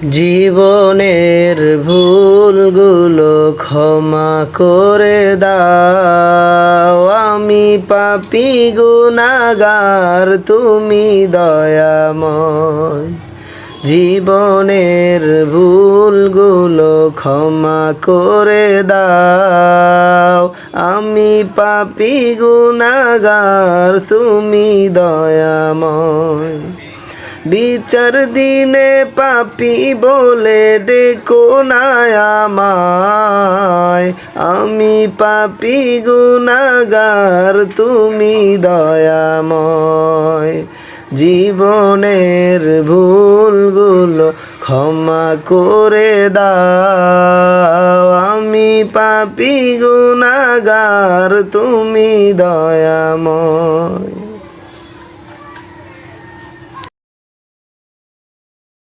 জীবনের ভুলগুলো ক্ষমা করে দাও, আমি পাপী গুনাহগার তুমি দয়াময়। জীবনের ভুলগুলো ক্ষমা করে দাও, আমি পাপী গুনাহগার তুমি দয়াময়। বিচার দিনে পাপী বলে ডেকো না আমায়, আমি পাপী গুনাহগার তুমি দয়াময়। জীবনের ভুলগুলো ক্ষমা করে দাও, আমি পাপী গুনাহগার তুমি দয়াময়।